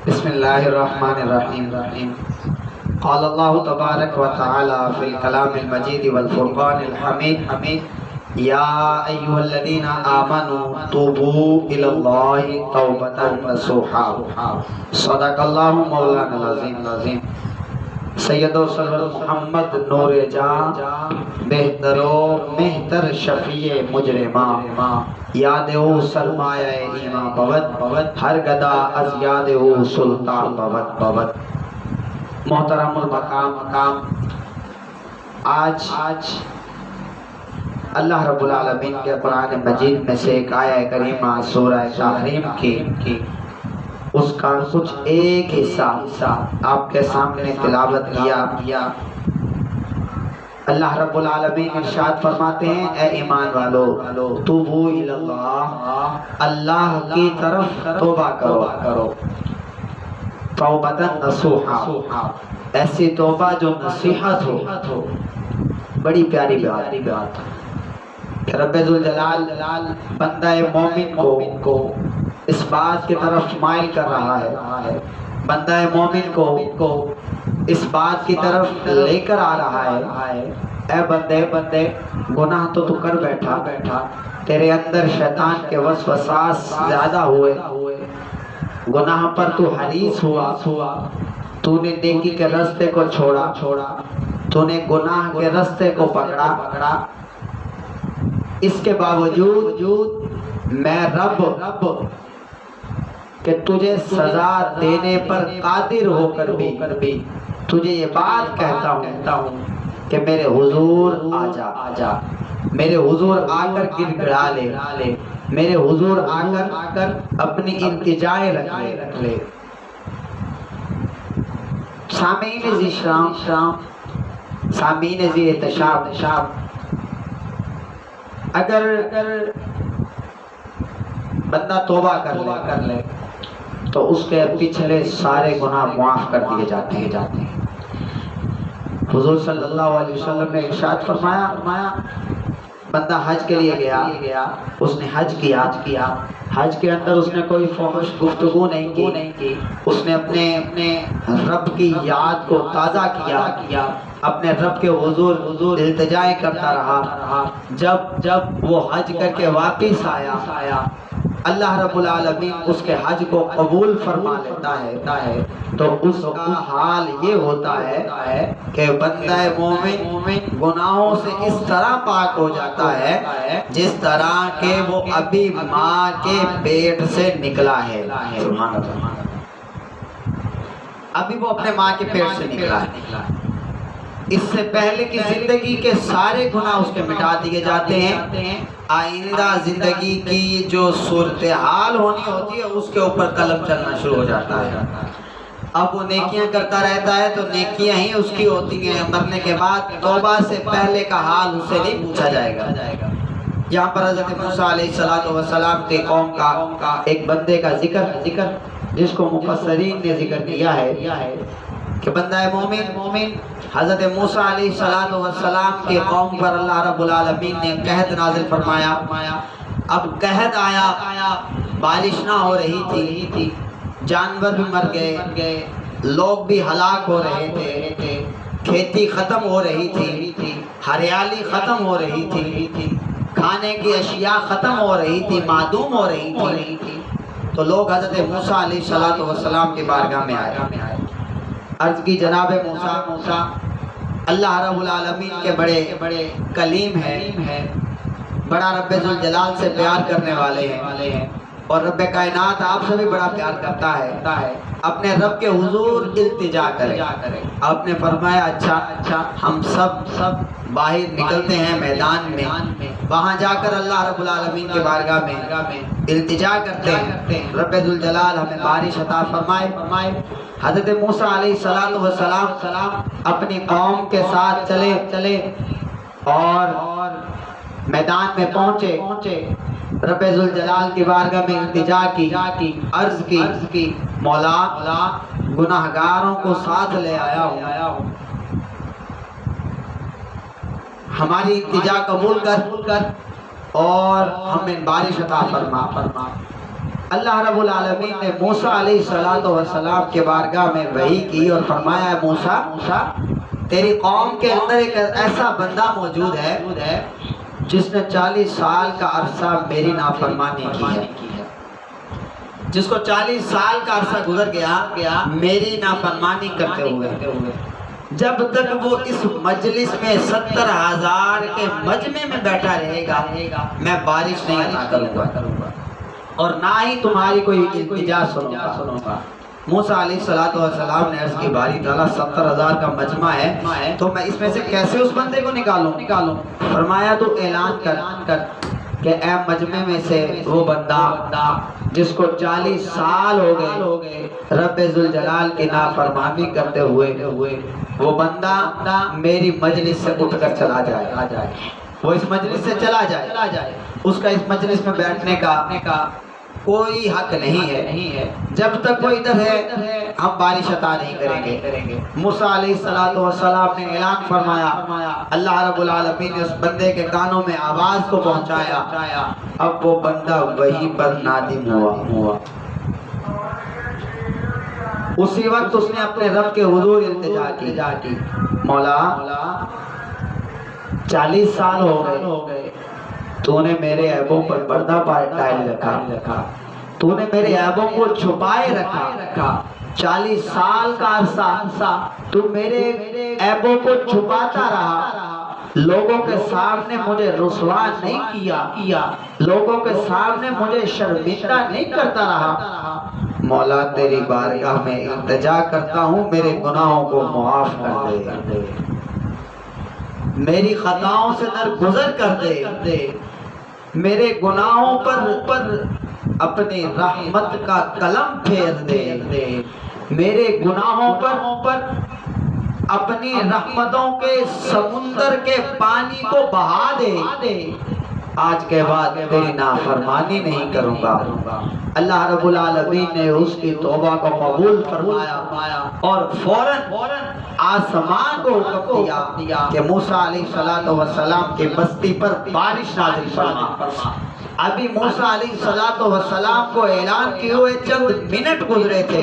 بسم اللہ الرحمن الرحیم. قال اللہ تبارک و تعالی فی الکلام المجید والفرقان الحمید یا ایھا الذین آمنوا توبوا الی اللہ توبۃ نصوحا. صدق اللہ مولانا العظیم. سید و سرور محمد نور جاں بہتر و مہتر شفیع مجرماں یاد او سرمایہ ایمان بود ہر گدا از یاد او سلطان بود. محترم المقام، آج اللہ رب العالمین کے قرآن مجید میں سے ایک آیہ کریمہ سورہ تحریم کی اس کا کچھ ایک حصہ آپ کے سامنے تلاوت کیا. اللہ رب العالمین ارشاد فرماتے ہیں اے ایمان والو توبو الی اللہ، اللہ کی طرف توبہ کرو. توبۃ نصوحا، ایسی توبہ جو نصیحت ہو. بڑی پیاری بات کہ رب ذوالجلال بندہ مومن کو اس بات کی طرف مائل کر رہا ہے، بندہ مومن کو اس بات کی طرف لے کر آ رہا ہے اے بندے گناہ تو کر بیٹھا، تیرے اندر شیطان کے وسوسات زیادہ ہوئے، گناہ پر تو حریص ہوا، تو نے نیکی کے راستے کو چھوڑا، تو نے گناہ کے راستے کو پکڑا. اس کے باوجود میں رب کہ تجھے سزا دینے پر قادر ہو کر بھی تجھے یہ بات کہتا ہوں کہ میرے حضور آ جا، میرے حضور آ کر گر گڑا لے، میرے حضور آ کر اپنی التجائیں رکھ لے. سامعین زی شام، سامعین زی احتشام، اگر بندہ توبہ کر لے تو اس کے پچھلے سارے گناہ معاف کر دیے جاتے ہیں. حضور صلی اللہ علیہ وسلم نے ارشاد فرمایا بندہ حج کے لیے گیا، اس نے حج کیا، حج کے اندر اس نے کوئی فحش گفتگو نہیں کی، اس نے اپنے رب کی یاد کو تازہ کیا، اپنے رب کے حضور التجائیں کرتا رہا. جب وہ حج کر کے واپس آیا اللہ رب العالمین اس کے حج کو قبول فرما لیتا ہے تو اس کا حال یہ ہوتا ہے کہ بندہ مومن گناہوں سے اس طرح پاک ہو جاتا ہے جس طرح کہ وہ ابھی ماں کے پیٹ سے نکلا ہے. سبحان اللہ، ابھی وہ اپنے ماں کے پیٹ سے نکلا ہے. اس سے پہلے کی زندگی کے سارے گناہ اس کے مٹا دیے جاتے ہیں. آئندہ زندگی کی جو صورتحال ہونی ہوتی ہے اس کے اوپر قلم چلنا شروع ہو جاتا ہے. اب وہ نیکیاں کرتا رہتا ہے تو نیکیاں ہی اس کی ہوتی ہیں. مرنے کے بعد توبہ سے پہلے کا حال اس سے نہیں پوچھا جائے گا. یہاں پر حضرت موسیٰ علیہ السلام کے قوم کا ایک بندے کا ذکر جس کو مفسرین نے ذکر کیا ہے کہ بندہ مومن حضرت موسیٰ علیہ السلام کے قوم پر اللہ رب العالمین نے قحط نازل فرمایا. اب قحط آیا، بارش نہ ہو رہی تھی، جانور بھی مر گئے، لوگ بھی ہلاک ہو رہے تھے، کھیتی ختم ہو رہی تھی، ہریالی ختم ہو رہی تھی، کھانے کی اشیاء ختم ہو رہی تھی، معدوم ہو رہی تھی. تو لوگ حضرت موسیٰ علیہ السلام کی بارگاہ میں آئے، عرض کی جناب موسیٰ اللہ رب العالمین کے بڑے کلیم ہیں، بڑا رب ذوالجلال سے پیار کرنے والے ہیں اور رب کائنات آپ سے بھی بڑا پیار کرتا ہے. اپنے رب کے حضور التجا کریں. آپ نے فرمایا اچھا ہم سب باہر نکلتے ہیں میدان میں، وہاں جا کر اللہ رب العالمین کے بارگاہ میں التجا کرتے ہیں رب ذوالجلال ہمیں بارش عطا فرمائے. حضرت موسیٰ علیہ السلام اپنی قوم کے ساتھ چلے اور میدان میں پہنچے. رب ذوالجلال کی بارگاہ میں التجا کی، عرض کی مولا گناہگاروں کو ساتھ لے آیا ہوں، ہماری التجا قبول کر اور ہمیں بارش عطا فرما. اللہ رب العالمین نے موسیٰ علیہ السلام کے بارگاہ میں وحی کی اور فرمایا ہے موسیٰ تیری قوم کے اندر ایک ایسا بندہ موجود ہے جس نے 40 سال کا عرصہ میری نافرمانی کی ہے، جس کو 40 سال کا عرصہ گزر گیا میری نافرمانی کرتے ہوئے، جب تک وہ اس مجلس میں 70,000 کے مجمع میں بیٹھا رہے گا میں بارش نہیں عطا کروں گا اور نہ ہی تمہاری کوئی التجا سنوں گا۔ موسیٰ علیہ السلام نے عرض کی باری تعالیٰ 70,000 کا مجمع ہے تو میں اس میں سے کیسے اس بندے کو نکالوں؟ فرمایا تو اعلان کر کہ اے مجمع میں سے وہ بندہ جس کو 40 سال ہو گئے رب ذوالجلال کی نافرمانی کرتے ہوئے، وہ بندہ میری مجلس سے اٹھ کر چلا جائے، وہ اس مجلس سے چلا جائے، اس کا اس مجلس میں بیٹھنے کا کوئی حق نہیں ہے، جب تک وہ ادھر ہے ہم بارش عطا نہیں کریں گے۔ موسیٰ علیہ السلام نے اعلان فرمایا، اللہ رب العالمین نے اس بندے کے کانوں میں آواز کو پہنچایا، اب وہ بندہ وہی پر نادم ہوا۔ اسی وقت اس نے اپنے رب کے حضور التجا کی، مولا 40 سال ہو گئے تو نے میرے عیبوں پر پردہ ڈال رکھا، تو نے میرے عیبوں کو چھپائے رکھا، 40 سال کا عرصہ تو میرے عیبوں کو چھپاتا رہا، لوگوں کے سامنے مجھے رسوا نہیں کیا، لوگوں کے سامنے مجھے شرمندہ نہیں کرتا رہا۔ مولا تیری بارگاہ میں التجا کرتا ہوں میرے گناہوں کو معاف کر دے، میری خطاؤں سے درگزر کر دے، میرے گناہوں پر اپنی رحمت کا قلم پھیر دے، میرے گناہوں پر اپنی رحمتوں کے سمندر کے پانی کو بہا دے، آج کے بعد تیری نافرمانی نہیں کروں گا۔ اللہ رب العالمین نے اس کی توبہ کو قبول فرمایا اور فوراً آسمان کو حکم دیا کہ موسیٰ علیہ السلام کی بستی پر بارش نازل فرما۔ ابھی موسیٰ علیہ السلام کو اعلان کیے ہوئے چند منٹ گزرے تھے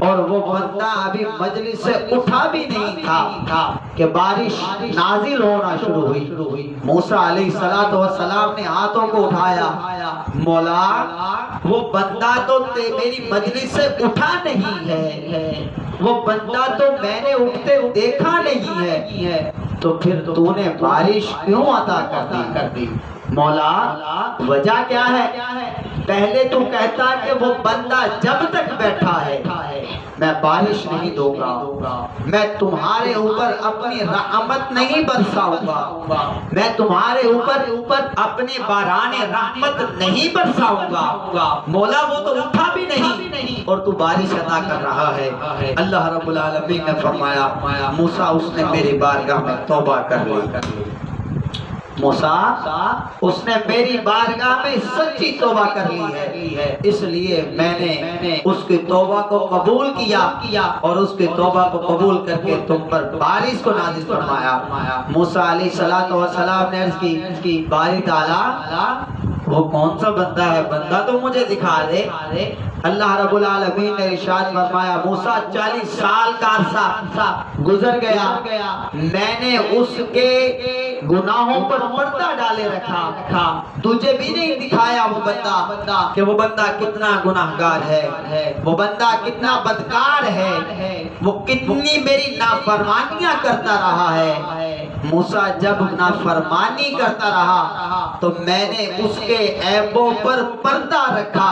اور وہ بندہ ابھی مجلس سے اٹھا بھی نہیں تھا کہ بارش نازل ہونا شروع ہوئی۔ موسیٰ علیہ السلام نے ہاتھوں کو اٹھایا، مولا وہ بندہ تو میری مجلس سے اٹھا نہیں ہے، وہ بندہ تو میں نے اٹھتے دیکھا نہیں ہے، تو پھر تو نے بارش کیوں عطا کر دی؟ مولا وجہ کیا ہے؟ پہلے تو کہتا کہ وہ بندہ جب تک بیٹھا ہے میں بارش نہیں دوں گا، میں تمہارے اوپر اپنی رحمت نہیں برساؤں گا، میں تمہارے اوپر اپنی باران رحمت نہیں برساؤں گا۔ مولا وہ تو اٹھا بھی نہیں اور تو بارش عطا کر رہا ہے۔ اللہ رب العالمین نے فرمایا موسیٰ اس نے میری بارگاہ میں توبہ کر لی، موسیٰ اس نے میری بارگاہ میں سچی توبہ کر لی ہے، اس لیے میں نے اس کی توبہ کو قبول کیا اور اس کی توبہ کو قبول کر کے تم پر بارش کو نازل فرمایا۔ موسیٰ علیہ السلام نے عرض کی باری تعالیٰ وہ کون سا بندہ ہے؟ بندہ تو مجھے دکھا دے۔ اللہ رب العالمین نے ارشاد فرمایا موسیٰ 40 سال کا عرصہ گزر گیا، میں نے اس کے گناہوں پر پردہ ڈالے رکھا، تجھے بھی نہیں دکھایا وہ بندہ کہ وہ بندہ کتنا گناہگار ہے، وہ بندہ کتنا بدکار ہے، وہ کتنی میری نافرمانیاں کرتا رہا ہے۔ موسیٰ جب نافرمانی کرتا رہا تو میں نے اس کے عیبوں پر پردہ رکھا،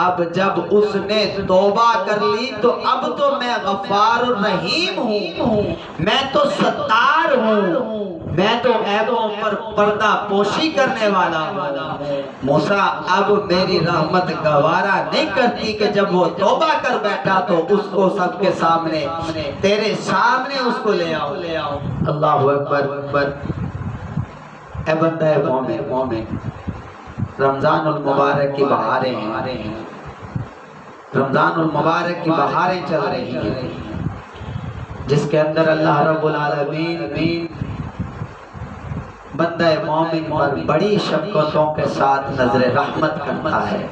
اب جب اس نے توبہ کر لی تو اب تو میں غفار الرحیم ہوں، میں تو ستار ہوں، میں تو عیبوں پر پردہ پوشی کرنے والا ہوں۔ موسیٰ اب میری رحمت گوارا نہیں کرتی کہ جب وہ توبہ کر بیٹھا تو اس کو سب کے سامنے تیرے سامنے اس کو لے آؤ۔ اللہ اکبر۔ اے بندہ مومن، رمضان المبارک کی بہاریں ہیں، رمضان المبارک کی بہاریں چل رہی ہیں جس کے اندر اللہ رب العالمین بندہ مومن پر بڑی شفقتوں کے ساتھ نظر رحمت کرتا ہے۔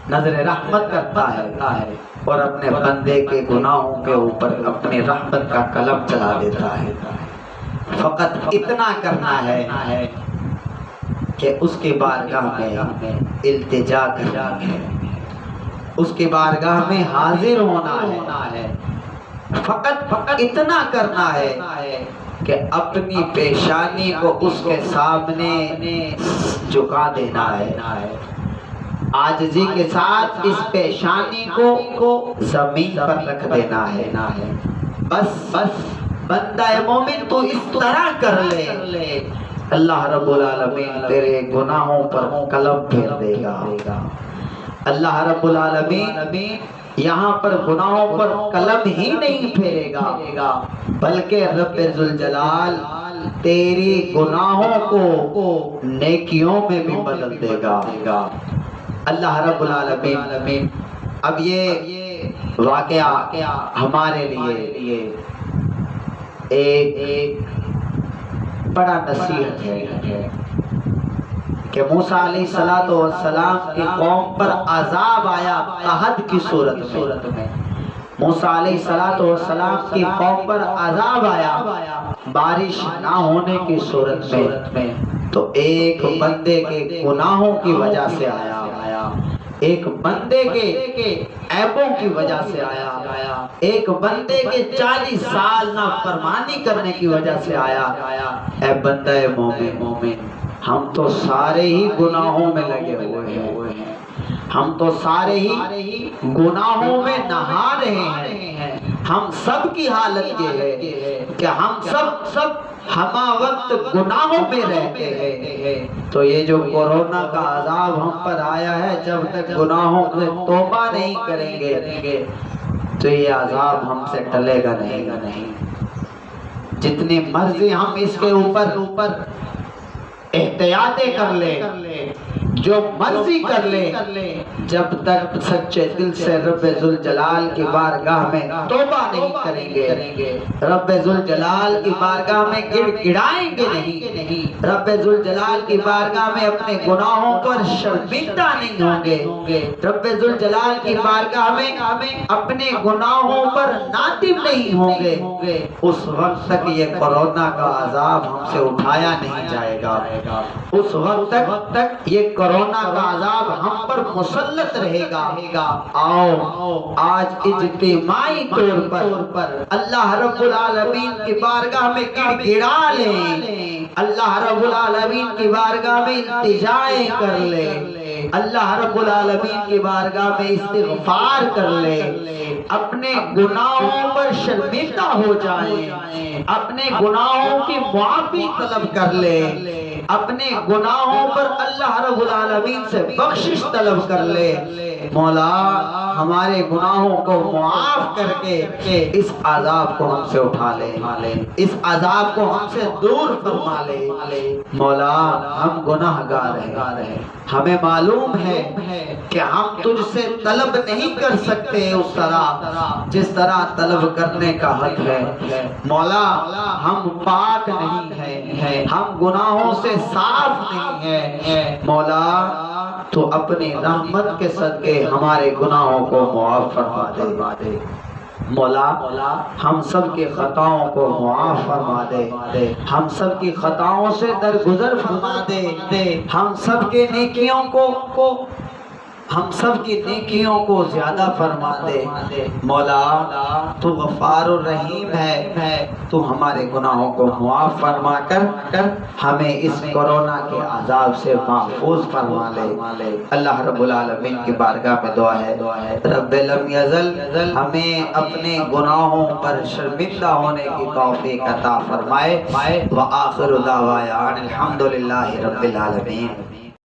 نظر رحمت کرتا ہے اور اپنے بندے کے گناہوں کے اوپر اپنی رحمت کا قلم چلا دیتا ہے۔ فقط اتنا کرنا ہے کہ اس کی بارگاہ میں التجا کرنا ہے، اس کی بارگاہ میں حاضر ہونا ہے، فقط اتنا کرنا ہے کہ اپنی پیشانی کو اس کے سامنے جھکا دینا ہے، عاجزی کے ساتھ اس پیشانی کو زمین پر رکھ دینا ہے۔ بس بندہ مومن تو اس طرح کر لے، اللہ رب العالمین تیرے گناہوں پر قلم پھیر دے گا۔ اللہ رب العالمین یہاں پر گناہوں پر قلم ہی نہیں پھیرے گا، بلکہ رب ذوالجلال تیری گناہوں کو نیکیوں میں بھی بدل دے گا۔ اللہ رب العالمین اب یہ واقعہ ہمارے لیے ایک بڑا نصیحت ہے کہ موسیٰ علیہ السلام کی قوم پر عذاب آیا قحط کی صورت میں۔ موسیٰ علیہ السلام کی قوم پر عذاب آیا بارش نہ ہونے کی صورت میں، تو ایک بندے کے گناہوں کی وجہ سے آیا، ایک بندے کے عیبوں کی وجہ سے آیا، ایک بندے کے 40 سال نافرمانی کرنے کی وجہ سے آیا۔ اے بندہ مومن، ہم تو سارے ہی گناہوں میں لگے ہوئے ہیں، ہم تو سارے ہی گناہوں میں نہا رہے ہیں۔ ہم سب کی حالت یہ ہے کہ ہم سب ہما وقت گناہوں میں رہتے ہیں۔ تو یہ جو کورونا کا عذاب ہم پر آیا ہے، جب تک گناہوں سے توبہ نہیں کریں گے تو یہ عذاب ہم سے ٹلے گا نہیں۔ جتنی مرضی ہم اس کے اوپر احتیاطیں کر لے، جو مرضی کر لے، جب تک سچے دل سے رب ذوالجلال کی بارگاہ میں توبہ نہیں کریں گے، رب ذوالجلال کی بارگاہ میں گڑ گڑائیں گے نہیں، رب ذوالجلال کی بارگاہ میں اپنے گناہوں پر شرمندہ نہیں ہوں گے، رب ذوالجلال کی بارگاہ میں اپنے گناہوں پر نادم نہیں ہوں گے، اس وقت تک یہ کورونا کا عذاب ہم سے اٹھایا نہیں جائے گا، اس وقت تک یہ کورونا کا عذاب ہم پر مسلط رہے گا۔ آؤ آج اجتماعی طور پر اللہ رب العالمین کی بارگاہ میں گڑ گڑا لیں، اللہ رب العالمین کی بارگاہ میں التجائیں کر لیں، اللہ رب العالمین کی بارگاہ میں استغفار کر لیں، اپنے گناہوں پر شرمندہ ہو جائیں، اپنے گناہوں کی معافی طلب کر لیں، اپنے گناہوں پر اللہ رب العالمین سے بخشش طلب کر لے۔ مولا ہمارے گناہوں کو معاف کر کے اس عذاب کو ہم سے اٹھا لے، اس عذاب کو ہم سے دور فرما لے۔ مولا ہم گناہگار ہیں، ہمیں معلوم ہے کہ ہم تجھ سے طلب نہیں کر سکتے اس طرح جس طرح طلب کرنے کا حق ہے۔ مولا ہم پاک نہیں ہیں، ہم گناہوں سے صاف نہیں ہیں۔ مولا تو اپنی رحمت کے صدقے ہمارے گناہوں کو معاف فرما دے۔ مولا ہم سب کی خطاؤں کو معاف فرما دے، ہم سب کی خطاؤں سے درگزر فرما دے، ہم سب کے نیکیوں کو ہم سب کی نیکیوں کو زیادہ فرما دے۔ مولا تو غفار الرحیم ہے، تو ہمارے گناہوں کو معاف فرما کر ہمیں اس کورونا کے عذاب سے محفوظ فرما لے۔ اللہ رب العالمین کی بارگاہ میں دعا ہے، رب لم یزل ہمیں اپنے گناہوں پر شرمندہ ہونے کی توفیق عطا فرمائے۔ وآخر دعوانا الحمدللہ رب العالمین۔